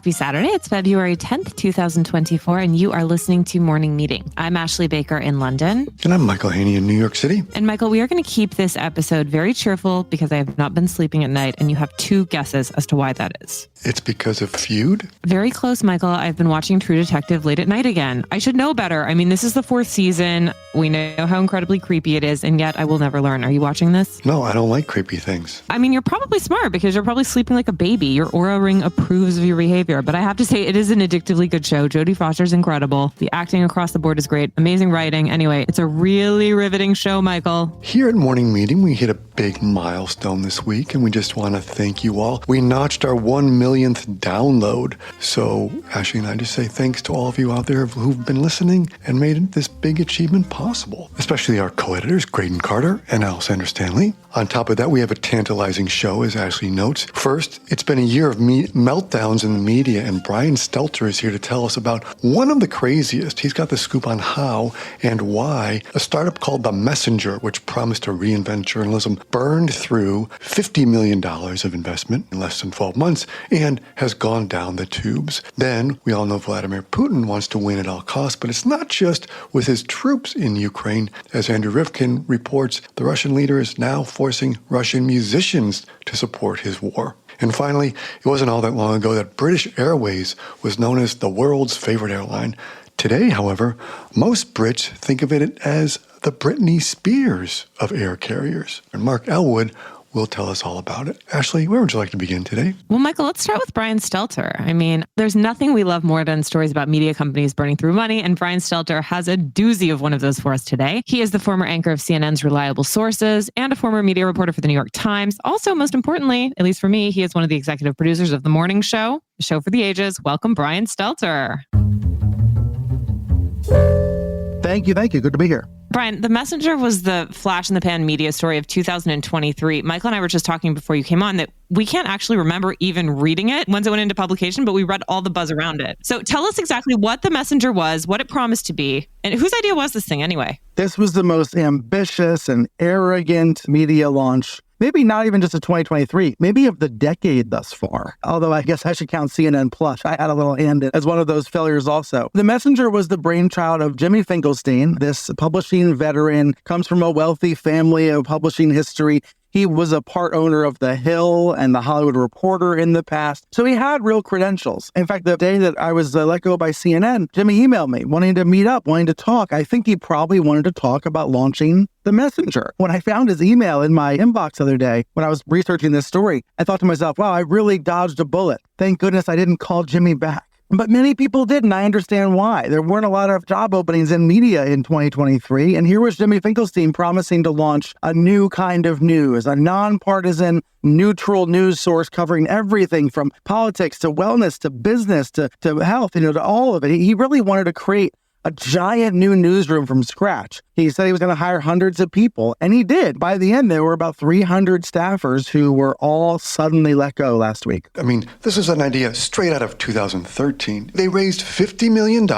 Happy Saturday. It's February 10th, 2024, and you are listening to Morning Meeting. I'm Ashley Baker in London. And I'm Michael Haney in New York City. And Michael, we are going to keep this episode very cheerful because I have not been sleeping at night, and you have two guesses as to why that is. It's because of Feud? Very close, Michael. I've been watching True Detective late at night again. I should know better. I mean, this is the fourth season. We know how incredibly creepy it is, and yet I will never learn. Are you watching this? No, I don't like creepy things. I mean, you're probably smart because you're probably sleeping like a baby. Your Oura Ring approves of your behavior. But I have to say, it is an addictively good show. Jodie Foster's incredible. The acting across the board is great. Amazing writing. Anyway, it's a really riveting show, Michael. Here at Morning Meeting, we hit a big milestone this week, and we just want to thank you all. We notched our 1 millionth download. So Ashley and I just say thanks to all of you out there who've been listening and made this big achievement possible, especially our co-editors, Graydon Carter and Alexander Stanley. On top of that, we have a tantalizing show, as Ashley notes. First, it's been a year of meltdowns in the media, and Brian Stelter is here to tell us about one of the craziest. He's got the scoop on how and why a startup called The Messenger, which promised to reinvent journalism, burned through $50 million of investment in less than 12 months and has gone down the tubes. Then, we all know Vladimir Putin wants to win at all costs, but it's not just with his troops in Ukraine. As Andrew Rifkin reports, the Russian leader is now forcing Russian musicians to support his war. And finally, it wasn't all that long ago that British Airways was known as the world's favorite airline. Today, however, most Brits think of it as the Britney Spears of air carriers. And Mark Elwood will tell us all about it. Ashley, where would you like to begin today? Well, Michael, let's start with Brian Stelter. I mean, there's nothing we love more than stories about media companies burning through money, and Brian Stelter has a doozy of one of those for us today. He is the former anchor of CNN's Reliable Sources and a former media reporter for the New York Times. Also, most importantly, at least for me, he is one of the executive producers of The Morning Show, a show for the ages. Welcome, Brian Stelter. Thank you. Good to be here. Brian, The Messenger was the flash in the pan media story of 2023. Michael and I were just talking before you came on that we can't actually remember even reading it once it went into publication, but we read all the buzz around it. So tell us exactly what The Messenger was, what it promised to be, and whose idea was this thing anyway? This was the most ambitious and arrogant media launch, maybe not even just of 2023, maybe of the decade thus far. Although I guess I should count CNN Plus. I had a little hand in as one of those failures also. The Messenger was the brainchild of Jimmy Finkelstein, this publishing veteran, comes from a wealthy family of publishing history. He was a part owner of The Hill and The Hollywood Reporter in the past, so he had real credentials. In fact, the day that I was let go by CNN, Jimmy emailed me wanting to meet up, wanting to talk. I think he probably wanted to talk about launching The Messenger. When I found his email in my inbox the other day, when I was researching this story, I thought to myself, wow, I really dodged a bullet. Thank goodness I didn't call Jimmy back. But many people did, and I understand why. There weren't a lot of job openings in media in 2023, and here was Jimmy Finkelstein promising to launch a new kind of news, a nonpartisan, neutral news source covering everything from politics to wellness to business to health, to all of it. He really wanted to create a giant new newsroom from scratch. He said he was going to hire hundreds of people, and he did. By the end, there were about 300 staffers who were all suddenly let go last week. I mean, this is an idea straight out of 2013. They raised $50 million,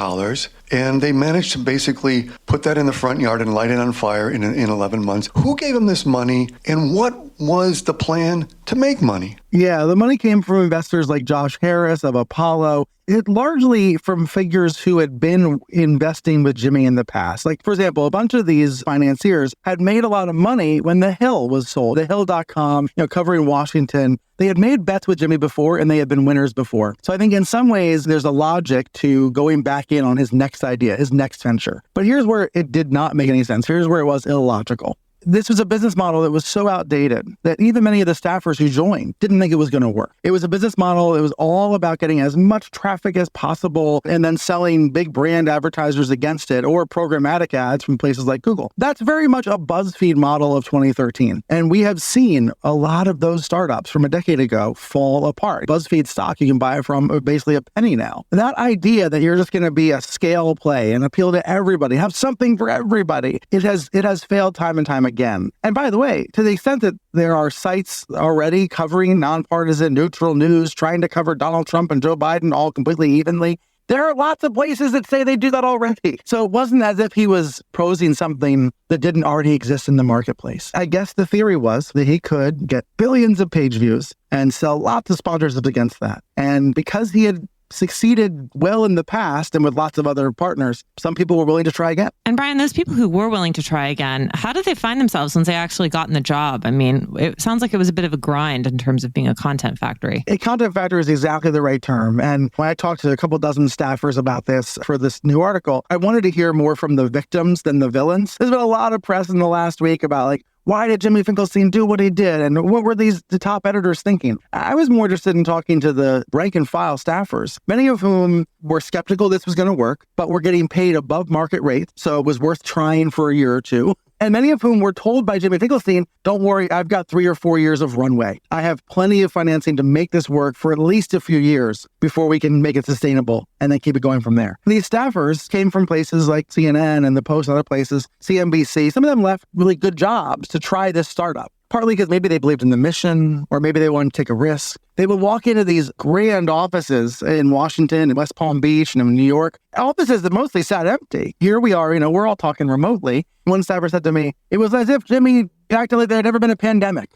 and they managed to basically put that in the front yard and light it on fire in 11 months. Who gave them this money, and what was the plan to make money? Yeah, the money came from investors like Josh Harris of Apollo. It largely from figures who had been investing with Jimmy in the past. Like, for example, a bunch of these financiers had made a lot of money when The Hill was sold. TheHill.com, covering Washington. They had made bets with Jimmy before, and they had been winners before. So I think in some ways, there's a logic to going back in on his next idea, his next venture. But here's where it did not make any sense. Here's where it was illogical. This was a business model that was so outdated that even many of the staffers who joined didn't think it was going to work. It was a business model that was all about getting as much traffic as possible and then selling big brand advertisers against it or programmatic ads from places like Google. That's very much a BuzzFeed model of 2013. And we have seen a lot of those startups from a decade ago fall apart. BuzzFeed stock, you can buy it from basically a penny now. That idea that you're just going to be a scale play and appeal to everybody, have something for everybody, it has failed time and time again. And by the way, to the extent that there are sites already covering nonpartisan neutral news, trying to cover Donald Trump and Joe Biden all completely evenly, there are lots of places that say they do that already. So it wasn't as if he was posing something that didn't already exist in the marketplace. I guess the theory was that he could get billions of page views and sell lots of sponsorships against that. And because he had succeeded well in the past and with lots of other partners, some people were willing to try again. And Brian, those people who were willing to try again, how did they find themselves once they actually got in the job? I mean, it sounds like it was a bit of a grind in terms of being a content factory. A content factory is exactly the right term. And when I talked to a couple dozen staffers about this for this new article, I wanted to hear more from the victims than the villains. There's been a lot of press in the last week about why did Jimmy Finkelstein do what he did? And what were the top editors thinking? I was more interested in talking to the rank and file staffers, many of whom were skeptical this was going to work, but were getting paid above market rates. So it was worth trying for a year or two. And many of whom were told by Jimmy Finkelstein, don't worry, I've got 3 or 4 years of runway. I have plenty of financing to make this work for at least a few years before we can make it sustainable and then keep it going from there. These staffers came from places like CNN and the Post and other places, CNBC. Some of them left really good jobs to try this startup. Partly because maybe they believed in the mission, or maybe they wanted to take a risk. They would walk into these grand offices in Washington and West Palm Beach and in New York, offices that mostly sat empty. Here we are, we're all talking remotely. One staffer said to me, it was as if Jimmy acted like there had never been a pandemic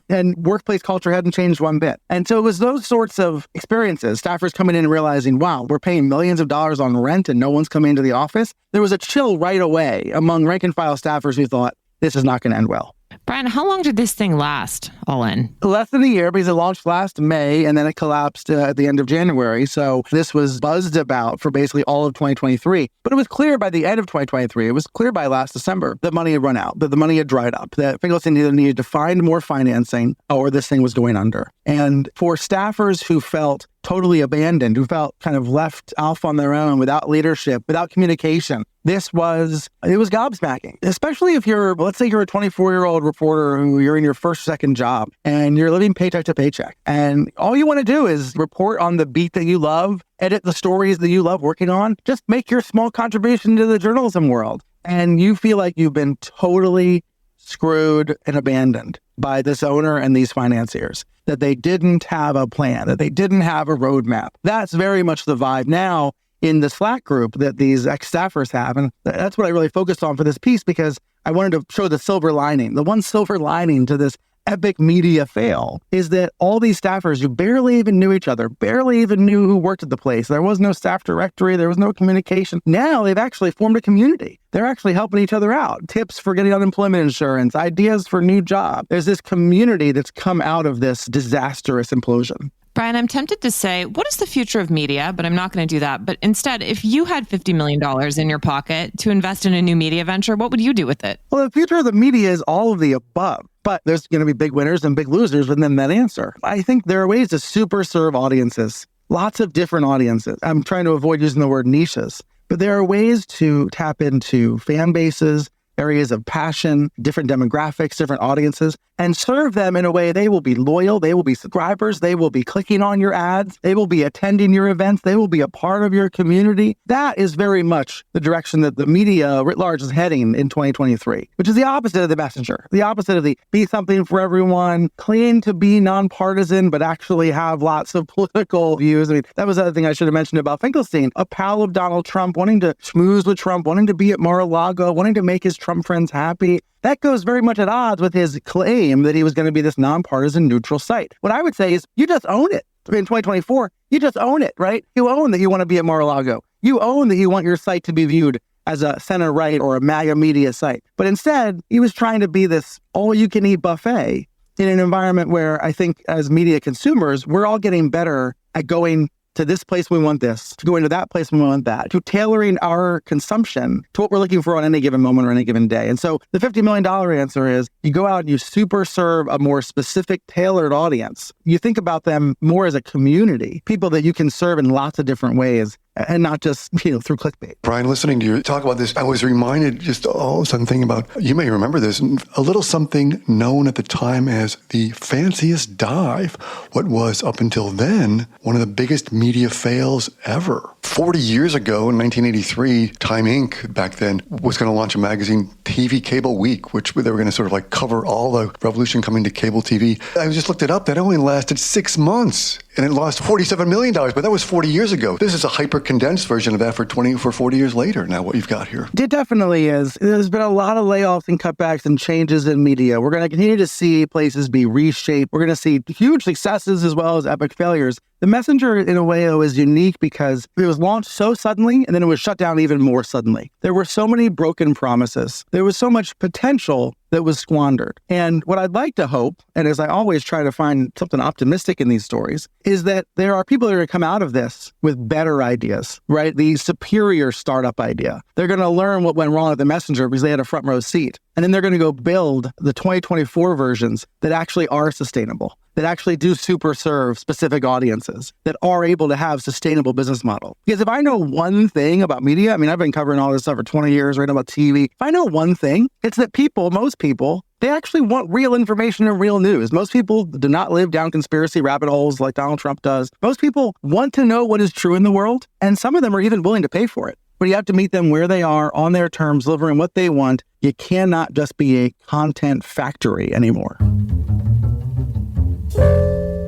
and workplace culture hadn't changed one bit. And so it was those sorts of experiences, staffers coming in and realizing, wow, we're paying millions of dollars on rent and no one's coming into the office. There was a chill right away among rank and file staffers who thought, this is not going to end well. Brian, how long did this thing last all in? Less than a year, because it launched last May and then it collapsed at the end of January. So this was buzzed about for basically all of 2023. But it was clear by the end of 2023, it was clear by last December that money had run out, that the money had dried up, that Finkelstein either needed to find more financing or this thing was going under. And for staffers who felt totally abandoned, who felt kind of left off on their own without leadership, without communication, it was gobsmacking, especially if let's say you're a 24-year-old reporter who you're in your first, second job and you're living paycheck to paycheck. And all you want to do is report on the beat that you love, edit the stories that you love working on, just make your small contribution to the journalism world. And you feel like you've been totally screwed and abandoned by this owner and these financiers, that they didn't have a plan, that they didn't have a roadmap. That's very much the vibe now in the Slack group that these ex-staffers have. And that's what I really focused on for this piece, because I wanted to show the silver lining. The one silver lining to this epic media fail is that all these staffers who barely even knew each other, barely even knew who worked at the place. There was no staff directory. There was no communication. Now they've actually formed a community. They're actually helping each other out. Tips for getting unemployment insurance, ideas for new jobs. There's this community that's come out of this disastrous implosion. Brian, I'm tempted to say, what is the future of media? But I'm not going to do that. But instead, if you had $50 million in your pocket to invest in a new media venture, what would you do with it? Well, the future of the media is all of the above. But there's going to be big winners and big losers within that answer. I think there are ways to super serve audiences, lots of different audiences. I'm trying to avoid using the word niches, but there are ways to tap into fan bases, areas of passion, different demographics, different audiences, and serve them in a way they will be loyal, they will be subscribers, they will be clicking on your ads, they will be attending your events, they will be a part of your community. That is very much the direction that the media writ large is heading in 2023, which is the opposite of the messenger, the opposite of the be something for everyone, claim to be nonpartisan, but actually have lots of political views. I mean, that was the other thing I should have mentioned about Finkelstein, a pal of Donald Trump, wanting to schmooze with Trump, wanting to be at Mar-a-Lago, wanting to make his Trump friends happy. That goes very much at odds with his claim that he was going to be this nonpartisan neutral site. What I would say is you just own it. In 2024, you just own it, right? You own that you want to be at Mar-a-Lago. You own that you want your site to be viewed as a center-right or a MAGA media site. But instead, he was trying to be this all-you-can-eat buffet in an environment where I think as media consumers, we're all getting better at going to this place we want this, to going to that place we want that, to tailoring our consumption to what we're looking for on any given moment or any given day. And so the $50 million answer is you go out and you super serve a more specific tailored audience. You think about them more as a community, people that you can serve in lots of different ways and not just, through clickbait. Brian, listening to you talk about this, I was reminded just all of a sudden thinking about, you may remember this, a little something known at the time as the fanciest dive, what was up until then one of the biggest media fails ever. 40 years ago in 1983, Time Inc. back then was going to launch a magazine, TV Cable Week, which they were going to sort of cover all the revolution coming to cable TV. I just looked it up. That only lasted 6 months. and it lost $47 million, but that was 40 years ago. This is a hyper-condensed version of that for 40 years later, now what you've got here. It definitely is. There's been a lot of layoffs and cutbacks and changes in media. We're going to continue to see places be reshaped. We're going to see huge successes as well as epic failures. The Messenger, in a way, is unique because it was launched so suddenly and then it was shut down even more suddenly. There were so many broken promises. There was so much potential that was squandered. And what I'd like to hope, and as I always try to find something optimistic in these stories, is that there are people that are going to come out of this with better ideas, right? The superior startup idea. They're going to learn what went wrong at the Messenger because they had a front row seat. And then they're going to go build the 2024 versions that actually are sustainable, that actually do super serve specific audiences, that are able to have sustainable business model. Because if I know one thing about media, I mean, I've been covering all this stuff for 20 years, writing about TV. If I know one thing, it's that most people, they actually want real information and real news. Most people do not live down conspiracy rabbit holes like Donald Trump does. Most people want to know what is true in the world, and some of them are even willing to pay for it. But you have to meet them where they are, on their terms, delivering what they want. You cannot just be a content factory anymore.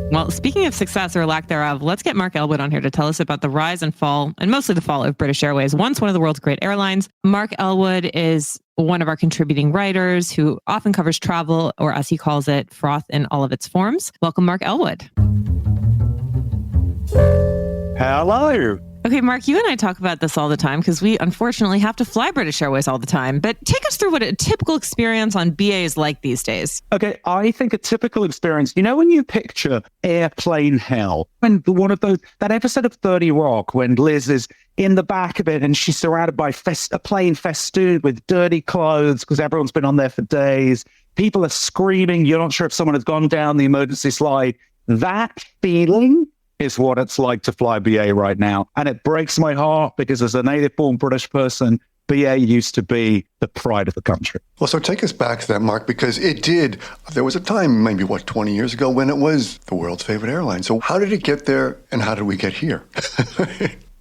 Well, speaking of success or lack thereof, let's get Mark Elwood on here to tell us about the rise and fall, and mostly the fall of British Airways, once one of the world's great airlines. Mark Elwood is one of our contributing writers who often covers travel, or as he calls it, froth in all of its forms. Welcome, Mark Elwood. Hello. Okay, Mark, you and I talk about this all the time because we unfortunately have to fly British Airways all the time. But take us through what a typical experience on BA is like these days. Okay, I think a typical experience, when you picture airplane hell, and that episode of 30 Rock when Liz is in the back of it and she's surrounded by a plane festooned with dirty clothes because everyone's been on there for days. People are screaming. You're not sure if someone has gone down the emergency slide. That feeling is what it's like to fly BA right now. And it breaks my heart because as a native-born British person, BA used to be the pride of the country. Well, so take us back to that, Mark, because there was a time, maybe 20 years ago when it was the world's favorite airline. So how did it get there and how did we get here?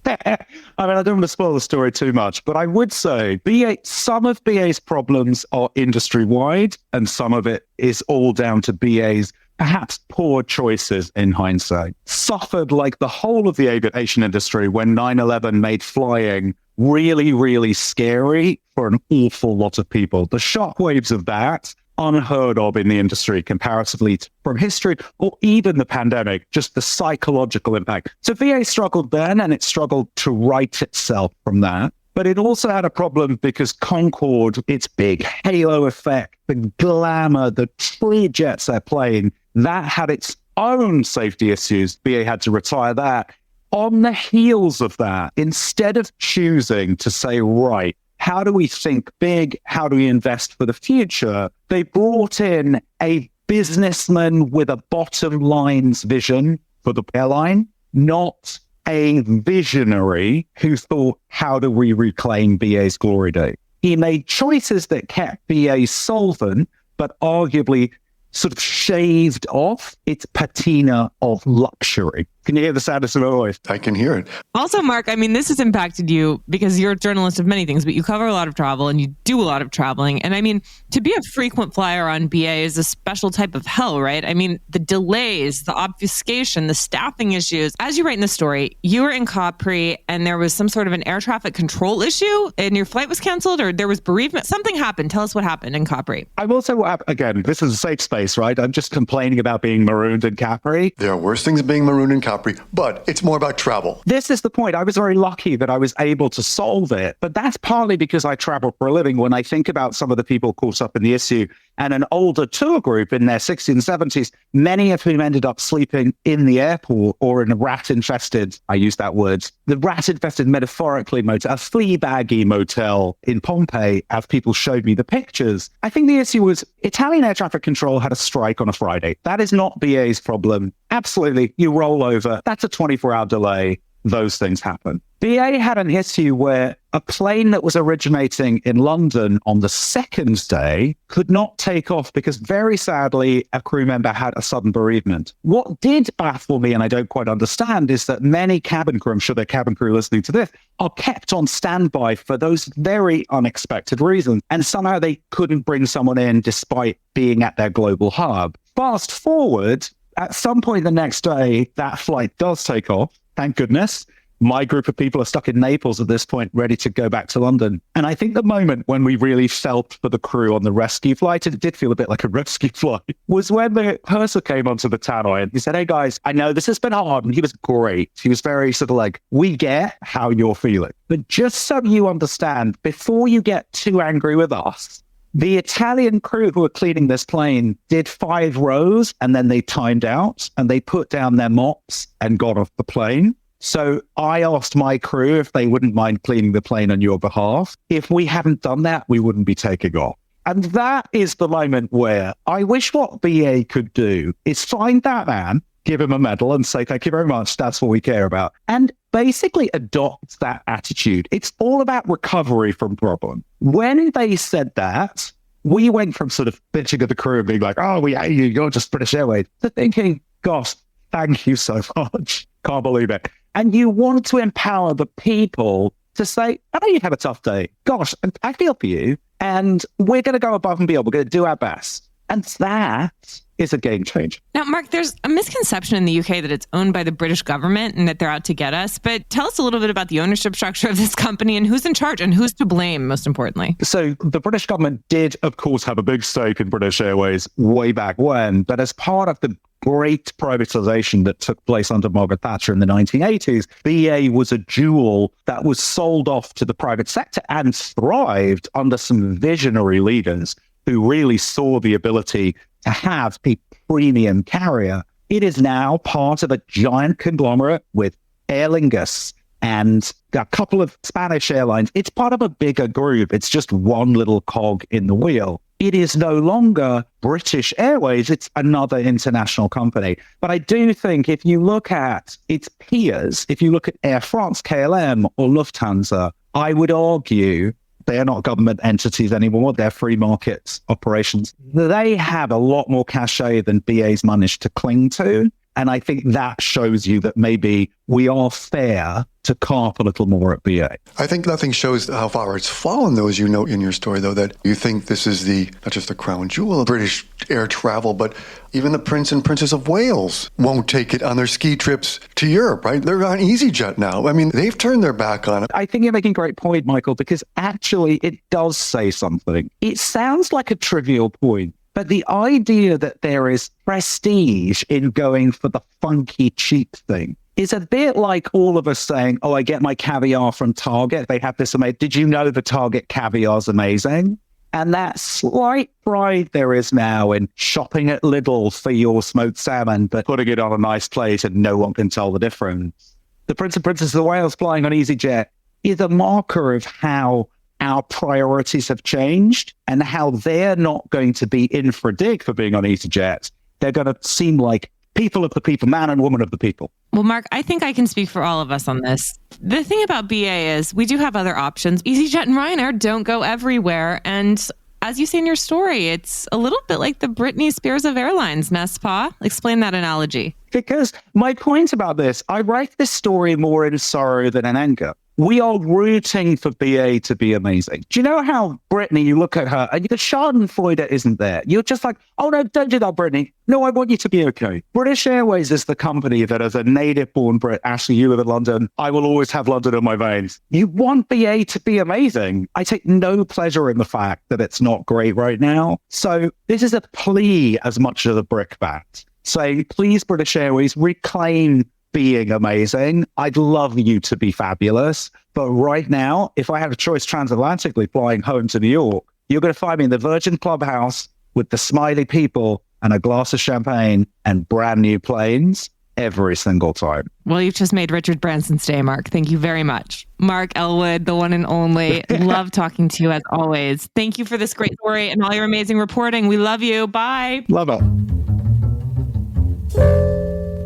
I don't want to spoil the story too much, but I would say some of BA's problems are industry-wide and some of it is all down to BA's perhaps poor choices in hindsight. Suffered like the whole of the aviation industry when 9/11 made flying really, really scary for an awful lot of people. The shockwaves of that, unheard of in the industry comparatively from history or even the pandemic, just the psychological impact. So VA struggled then and it struggled to right itself from that. But it also had a problem because Concorde, its big halo effect, the glamour, the tree jets they're playing, that had its own safety issues. BA had to retire that. On the heels of that, instead of choosing to say, right, how do we think big? How do we invest for the future? They brought in a businessman with a bottom line's vision for the airline, not a visionary who thought, how do we reclaim BA's glory day? He made choices that kept BA solvent, but arguably sort of shaved off its patina of luxury. Can you hear the sadness of my voice? I can hear it. Also, Mark, this has impacted you because you're a journalist of many things, but you cover a lot of travel and you do a lot of traveling. And to be a frequent flyer on BA is a special type of hell, right? The delays, the obfuscation, the staffing issues. As you write in the story, you were in Capri and there was some sort of an air traffic control issue and your flight was canceled or there was bereavement. Something happened. Tell us what happened in Capri. I will say again, this is a safe space, right? I'm just complaining about being marooned in Capri. There are worse things than being marooned in Capri, but it's more about travel. This is the point. I was very lucky that I was able to solve it, but that's partly because I travel for a living. When I think about some of the people caught up in the issue and an older tour group in their 60s and 70s, many of whom ended up sleeping in the airport or in a rat-infested, I use that word, the rat-infested metaphorically motel, a flea-baggy motel in Pompeii, as people showed me the pictures. I think the issue was Italian air traffic control had a strike on a Friday. That is not BA's problem. Absolutely, you roll over. That's a 24-hour delay. Those things happen. BA had an issue where a plane that was originating in London on the second day could not take off because very sadly, a crew member had a sudden bereavement. What did baffle me, and I don't quite understand, is that many cabin crew, I'm sure they're cabin crew listening to this, are kept on standby for those very unexpected reasons. And somehow they couldn't bring someone in despite being at their global hub. Fast forward, At some point the next day, that flight does take off. Thank goodness. My group of people are stuck in Naples at this point, ready to go back to London. And I think the moment when we really felt for the crew on the rescue flight, and it did feel a bit like a rescue flight, was when the purser came onto the tannoy and he said, "Hey guys, I know this has been hard." And he was great. He was very sort of like, "We get how you're feeling. But just so you understand, before you get too angry with us, the Italian crew who were cleaning this plane did 5 rows and then they timed out and they put down their mops and got off the plane. So I asked my crew if they wouldn't mind cleaning the plane on your behalf. If we hadn't done that, we wouldn't be taking off." And that is the moment where I wish what BA could do is find that man, give him a medal and say, "Thank you very much. That's what we care about." And basically adopt that attitude. It's all about recovery from problem. When they said that, we went from sort of bitching at the crew and being like, "Oh, we hate you. You're just British Airways," to thinking, "Gosh, thank you so much. Can't believe it." And you want to empower the people to say, "I know you've had a tough day. Gosh, I feel for you. And we're going to go above and beyond. We're going to do our best." And that is a game changer. Now, Mark, there's a misconception in the UK that it's owned by the British government and that they're out to get us. But tell us a little bit about the ownership structure of this company and who's in charge and who's to blame, most importantly. So the British government did, of course, have a big stake in British Airways way back when. But as part of the great privatization that took place under Margaret Thatcher in the 1980s, BA was a jewel that was sold off to the private sector and thrived under some visionary leaders who really saw the ability to have a premium carrier. It is now part of a giant conglomerate with Aer Lingus and a couple of Spanish airlines. It's part of a bigger group. It's just one little cog in the wheel. It is no longer British Airways. It's another international company. But I do think if you look at its peers, if you look at Air France, KLM, or Lufthansa, I would argue they are not government entities anymore. They're free market operations. They have a lot more cachet than BA's managed to cling to. And I think that shows you that maybe we are fair to carp a little more at BA. I think nothing shows how far it's fallen, though, as you note in your story, though, that you think this is not just the crown jewel of British air travel, but even the Prince and Princess of Wales won't take it on their ski trips to Europe, right? They're on EasyJet now. I mean, they've turned their back on it. I think you're making a great point, Michael, because actually it does say something. It sounds like a trivial point, but the idea that there is prestige in going for the funky, cheap thing is a bit like all of us saying, "Oh, I get my caviar from Target. They have this amazing. Did you know the Target caviar is amazing?" And that slight pride there is now in shopping at Lidl for your smoked salmon, but putting it on a nice plate and no one can tell the difference. The Prince and Princess of Wales flying on EasyJet is a marker of how our priorities have changed and how they're not going to be in for a dig for being on EasyJet. They're going to seem like people of the people, man and woman of the people. Well, Mark, I think I can speak for all of us on this. The thing about BA is we do have other options. EasyJet and Ryanair don't go everywhere. And as you say in your story, it's a little bit like the Britney Spears of airlines, n'est-ce pas? Explain that analogy. Because my point about this, I write this story more in sorrow than in anger. We are rooting for BA to be amazing. Do you know how Britney, you look at her and the schadenfreude isn't there. You're just like, "Oh no, don't do that, Britney. No, I want you to be okay." British Airways is the company that as a native-born Brit, Ashley, you live in London, I will always have London in my veins. You want BA to be amazing. I take no pleasure in the fact that it's not great right now. So this is a plea as much as a brickbat, saying, please, British Airways, reclaim being amazing. I'd love you to be fabulous. But right now, if I had a choice transatlantically flying home to New York, you're going to find me in the Virgin Clubhouse with the smiley people and a glass of champagne and brand new planes every single time. Well, you've just made Richard Branson's day, Mark. Thank you very much. Mark Elwood, the one and only. Love talking to you as always. Thank you for this great story and all your amazing reporting. We love you. Bye. Love it.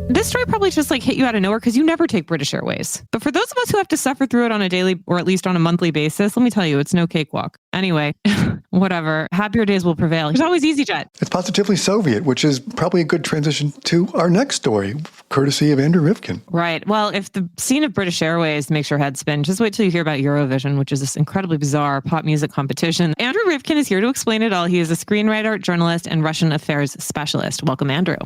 This story probably just hit you out of nowhere because you never take British Airways. But for those of us who have to suffer through it on a daily or at least on a monthly basis, let me tell you, it's no cakewalk. Anyway, whatever. Happier days will prevail. There's always EasyJet. It's positively Soviet, which is probably a good transition to our next story, courtesy of Andrew Rivkin. Right. Well, if the scene of British Airways makes your head spin, just wait till you hear about Eurovision, which is this incredibly bizarre pop music competition. Andrew Rivkin is here to explain it all. He is a screenwriter, journalist, and Russian affairs specialist. Welcome, Andrew.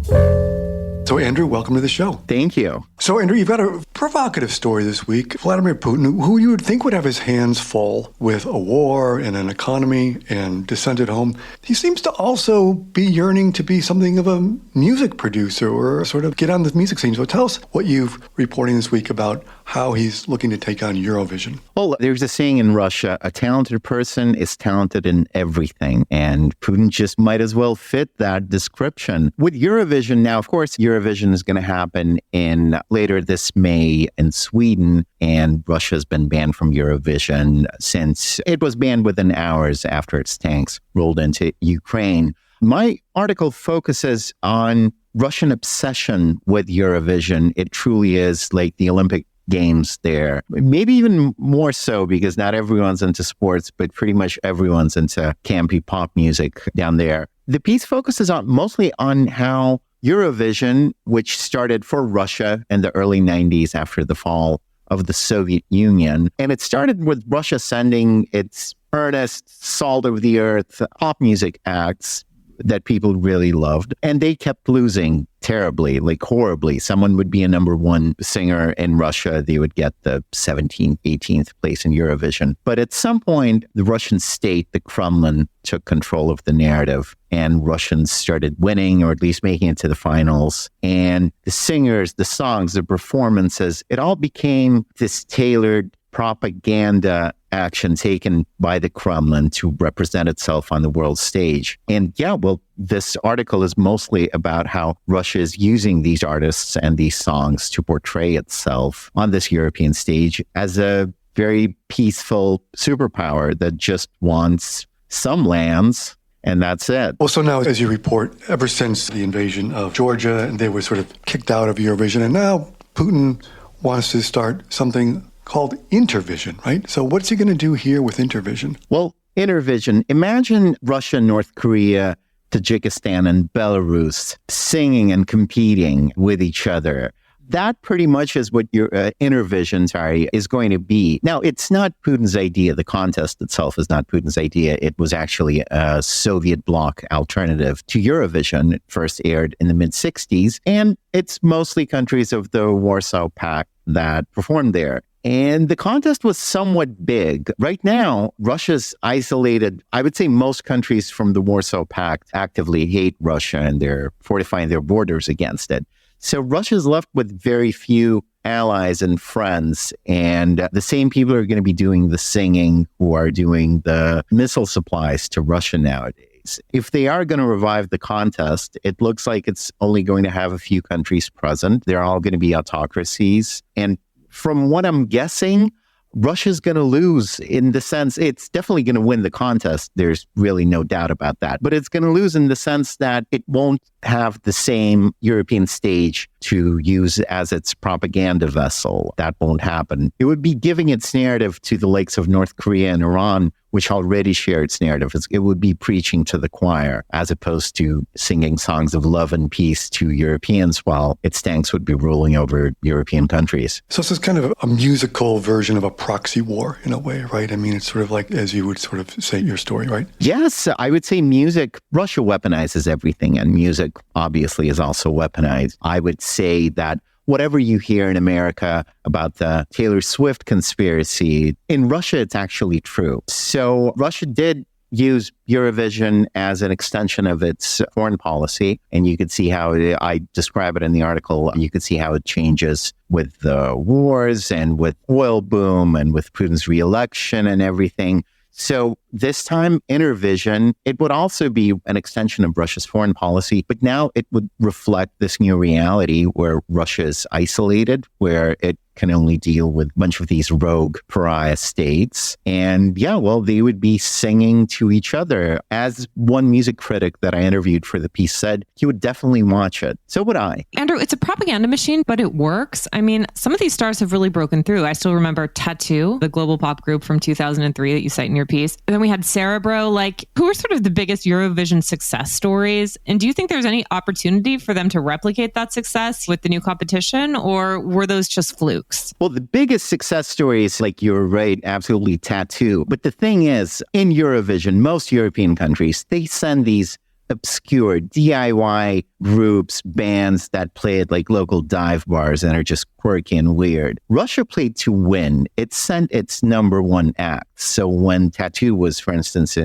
So, Andrew, welcome to the show. Thank you. So, Andrew, you've got a provocative story this week. Vladimir Putin, who you would think would have his hands full with a war and an economy and dissent at home, he seems to also be yearning to be something of a music producer or sort of get on the music scene. So tell us what you've reporting this week about how he's looking to take on Eurovision. Well, there's a saying in Russia, a talented person is talented in everything. And Putin just might as well fit that description. With Eurovision now, of course, Eurovision is going to happen in later this May in Sweden. And Russia has been banned from Eurovision since it was banned within hours after its tanks rolled into Ukraine. My article focuses on Russian obsession with Eurovision. It truly is like the Olympic Games there. Maybe even more so because not everyone's into sports, but pretty much everyone's into campy pop music down there. The piece focuses mostly on how Eurovision, which started for Russia in the early 90s after the fall of the Soviet Union, and it started with Russia sending its earnest, salt of the earth pop music acts that people really loved. And they kept losing terribly, like horribly. Someone would be a number one singer in Russia. They would get the 17th, 18th place in Eurovision. But at some point, the Russian state, the Kremlin, took control of the narrative and Russians started winning or at least making it to the finals. And the singers, the songs, the performances, it all became this tailored propaganda action taken by the Kremlin to represent itself on the world stage. And yeah, well, this article is mostly about how Russia is using these artists and these songs to portray itself on this European stage as a very peaceful superpower that just wants some lands. And that's it. Well, so now, as you report, ever since the invasion of Georgia, and they were sort of kicked out of Eurovision, and now Putin wants to start something called Intervision, right? So what's he going to do here with Intervision? Well, Intervision, imagine Russia, North Korea, Tajikistan, and Belarus singing and competing with each other. That pretty much is what your Intervision, is going to be. Now, it's not Putin's idea. The contest itself is not Putin's idea. It was actually a Soviet bloc alternative to Eurovision. It first aired in the mid-'60s, and it's mostly countries of the Warsaw Pact that performed there. And the contest was somewhat big. Right now, Russia's isolated. I would say most countries from the Warsaw Pact actively hate Russia and they're fortifying their borders against it. So Russia's left with very few allies and friends. And the same people are going to be doing the singing who are doing the missile supplies to Russia nowadays. If they are going to revive the contest, it looks like it's only going to have a few countries present. They're all going to be autocracies. And from what I'm guessing, Russia's going to lose in the sense it's definitely going to win the contest. There's really no doubt about that. But it's going to lose in the sense that it won't have the same European stage to use as its propaganda vessel. That won't happen. It would be giving its narrative to the likes of North Korea and Iran, which already share its narrative. It would be preaching to the choir as opposed to singing songs of love and peace to Europeans while its tanks would be ruling over European countries. So this is kind of a musical version of a proxy war in a way, right? I mean, it's sort of like, as you would sort of say your story, right? Yes, I would say music, Russia weaponizes everything, and music obviously is also weaponized. I would say that whatever you hear in America about the Taylor Swift conspiracy, in Russia, it's actually true. So Russia did use Eurovision as an extension of its foreign policy. And you could see how I describe it in the article. You could see how it changes with the wars and with oil boom and with Putin's reelection and everything. So this time, Intervision, it would also be an extension of Russia's foreign policy, but now it would reflect this new reality where Russia is isolated, where it can only deal with a bunch of these rogue pariah states. And yeah, well, they would be singing to each other. As one music critic that I interviewed for the piece said, he would definitely watch it. So would I. Andrew, it's a propaganda machine, but it works. I mean, some of these stars have really broken through. I still remember Tattoo, the global pop group from 2003 that you cite in your piece. And then we had Cerebro. Like, who are sort of the biggest Eurovision success stories? And do you think there's any opportunity for them to replicate that success with the new competition, or were those just flukes? Well, the biggest success stories, like you're right, absolutely Tattoo. But the thing is, in Eurovision, most European countries, they send these obscure DIY groups, bands that play at like local dive bars and are just quirky and weird. Russia played to win. It sent its number one act. So when Tattoo was, for instance, at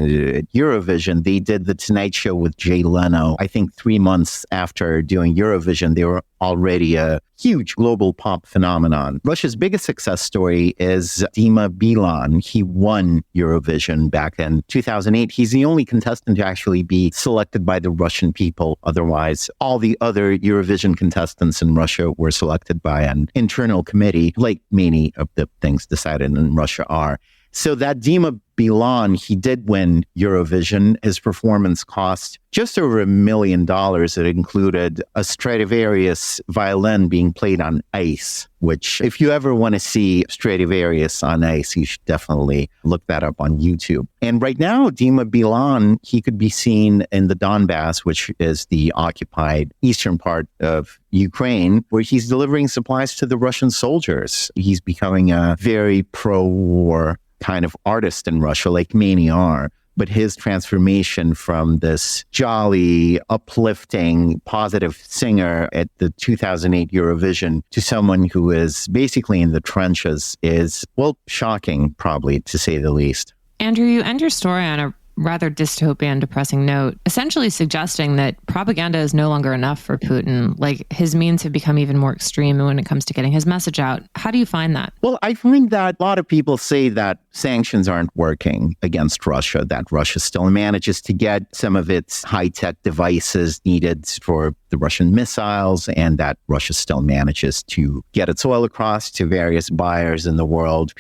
Eurovision, they did the Tonight Show with Jay Leno. I think 3 months after doing Eurovision, they were already a huge global pop phenomenon. Russia's biggest success story is Dima Bilan. He won Eurovision back in 2008. He's the only contestant to actually be selected by the Russian people. Otherwise, all the other Eurovision contestants in Russia were selected by an internal committee, like many of the things decided in Russia are. So that Dima Bilan, he did win Eurovision. His performance cost just over $1 million. It included a Stradivarius violin being played on ice, which if you ever want to see Stradivarius on ice, you should definitely look that up on YouTube. And right now, Dima Bilan, he could be seen in the Donbass, which is the occupied eastern part of Ukraine, where he's delivering supplies to the Russian soldiers. He's becoming a very pro-war kind of artist in Russia, like many are. But his transformation from this jolly, uplifting, positive singer at the 2008 Eurovision to someone who is basically in the trenches is, well, shocking, probably, to say the least. Andrew, you end your story on a rather dystopian, depressing note, essentially suggesting that propaganda is no longer enough for Putin. Like, his means have become even more extreme when it comes to getting his message out. How do you find that? Well, I find that a lot of people say that sanctions aren't working against Russia, that Russia still manages to get some of its high-tech devices needed for the Russian missiles, and that Russia still manages to get its oil across to various buyers in the world,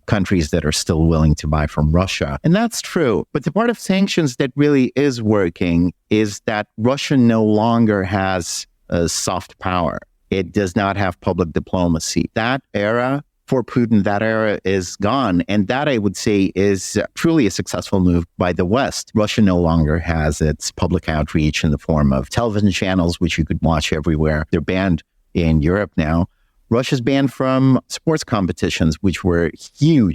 countries that are still willing to buy from Russia. And that's true. But the part of sanctions that really is working is that Russia no longer has a soft power. It does not have public diplomacy. That era for Putin, that era is gone. And that, I would say, is truly a successful move by the West. Russia no longer has its public outreach in the form of television channels, which you could watch everywhere. They're banned in Europe now. Russia's banned from sports competitions, which were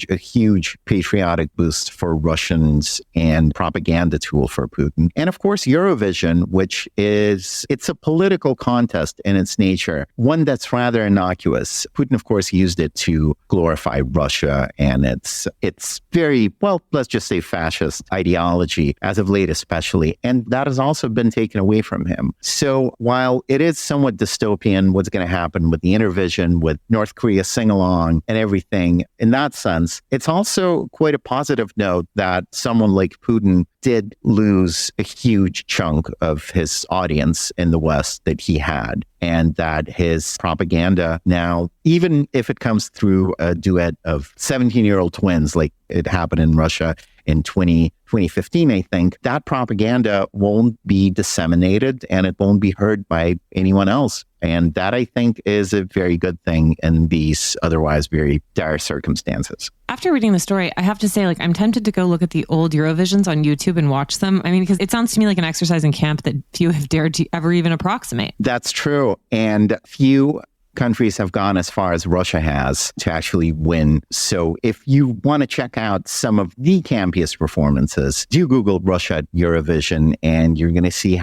a huge patriotic boost for Russians and propaganda tool for Putin. And of course, Eurovision, which it's a political contest in its nature, one that's rather innocuous. Putin, of course, used it to glorify Russia and its very, well, let's just say fascist ideology, as of late especially. And that has also been taken away from him. So while it is somewhat dystopian what's going to happen with the Intervision, with North Korea sing-along and everything, in that sense, it's also quite a positive note that someone like Putin did lose a huge chunk of his audience in the West that he had, and that his propaganda now, even if it comes through a duet of 17-year-old twins like it happened in Russia in 2015, I think, that propaganda won't be disseminated and it won't be heard by anyone else. And that, I think, is a very good thing in these otherwise very dire circumstances. After reading the story, I have to say, I'm tempted to go look at the old Eurovisions on YouTube and watch them. I mean, because it sounds to me like an exercise in camp that few have dared to ever even approximate. That's true. And few countries have gone as far as Russia has to actually win. So if you want to check out some of the campiest performances, do Google Russia Eurovision and you're going to see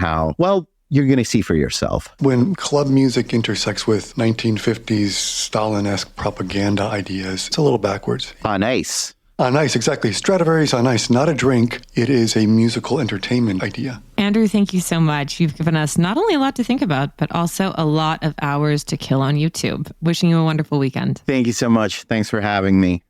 you're going to see for yourself. When club music intersects with 1950s Stalin-esque propaganda ideas, it's a little backwards. On ice. On ice, exactly. Stradivarius on ice, not a drink. It is a musical entertainment idea. Andrew, thank you so much. You've given us not only a lot to think about, but also a lot of hours to kill on YouTube. Wishing you a wonderful weekend. Thank you so much. Thanks for having me.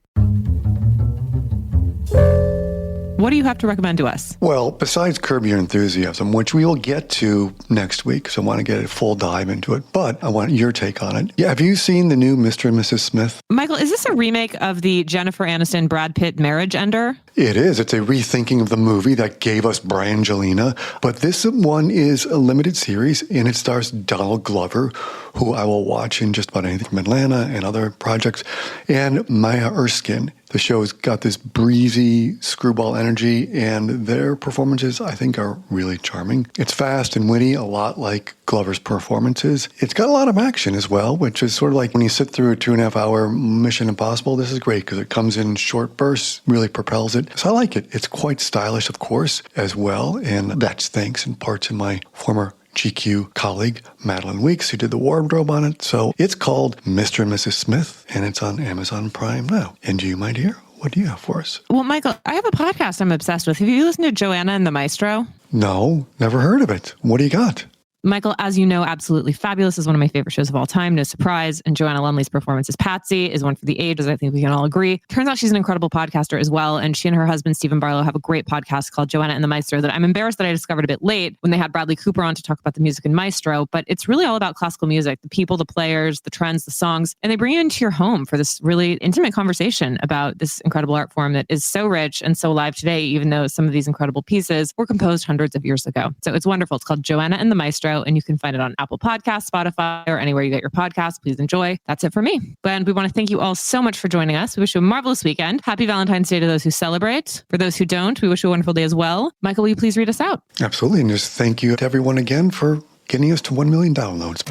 What do you have to recommend to us? Well, besides Curb Your Enthusiasm, which we will get to next week, so I want to get a full dive into it, but I want your take on it. Yeah, have you seen the new Mr. and Mrs. Smith? Michael, is this a remake of the Jennifer Aniston, Brad Pitt marriage ender? It is. It's a rethinking of the movie that gave us Brangelina, but this one is a limited series, and it stars Donald Glover, who I will watch in just about anything from Atlanta and other projects, and Maya Erskine. The show's got this breezy screwball energy, and their performances, I think, are really charming. It's fast and witty, a lot like Glover's performances. It's got a lot of action as well, which is sort of like when you sit through a 2.5-hour Mission Impossible. This is great because it comes in short bursts, really propels it. it. So I like it. It's quite stylish, of course, as well. And that's thanks in part to my former GQ colleague, Madeline Weeks, who did the wardrobe on it. So it's called Mr. and Mrs. Smith, and it's on Amazon Prime now. And you, my dear, what do you have for us? Well, Michael, I have a podcast I'm obsessed with. Have you listened to Joanna and the Maestro? No, never heard of it. What do you got? Michael, as you know, Absolutely Fabulous is one of my favorite shows of all time. No surprise. And Joanna Lumley's performance as Patsy is one for the ages. I think we can all agree. Turns out she's an incredible podcaster as well. And she and her husband, Stephen Barlow, have a great podcast called Joanna and the Maestro that I'm embarrassed that I discovered a bit late when they had Bradley Cooper on to talk about the music in Maestro. But it's really all about classical music, the people, the players, the trends, the songs. And they bring you into your home for this really intimate conversation about this incredible art form that is so rich and so alive today, even though some of these incredible pieces were composed hundreds of years ago. So it's wonderful. It's called Joanna and the Maestro, and you can find it on Apple Podcasts, Spotify, or anywhere you get your podcasts. Please enjoy. That's it for me. And we want to thank you all so much for joining us. We wish you a marvelous weekend. Happy Valentine's Day to those who celebrate. For those who don't, we wish you a wonderful day as well. Michael, will you please read us out? Absolutely. And just thank you to everyone again for getting us to 1 million downloads.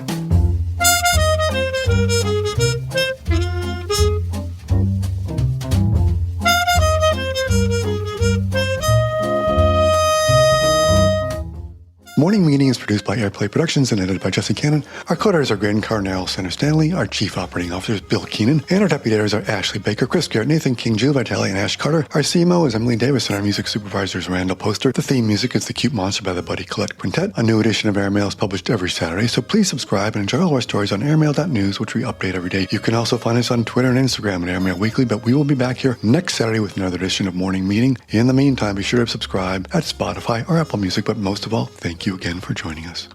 Morning Meeting is produced by Airplay Productions and edited by Jesse Cannon. Our co-editors are Graydon Carnell, Sandra Stanley. Our chief operating officer is Bill Keenan. And our deputy editors are Ashley Baker, Chris Garrett, Nathan King, Jill Vitale, and Ash Carter. Our CMO is Emily Davis, and our music supervisor is Randall Poster. The theme music is The Cute Monster by the Buddy Collette Quintet. A new edition of Airmail is published every Saturday, so please subscribe and enjoy all our stories on airmail.news, which we update every day. You can also find us on Twitter and Instagram at Airmail Weekly, but we will be back here next Saturday with another edition of Morning Meeting. In the meantime, be sure to subscribe at Spotify or Apple Music, but most of all, thank you again for joining us.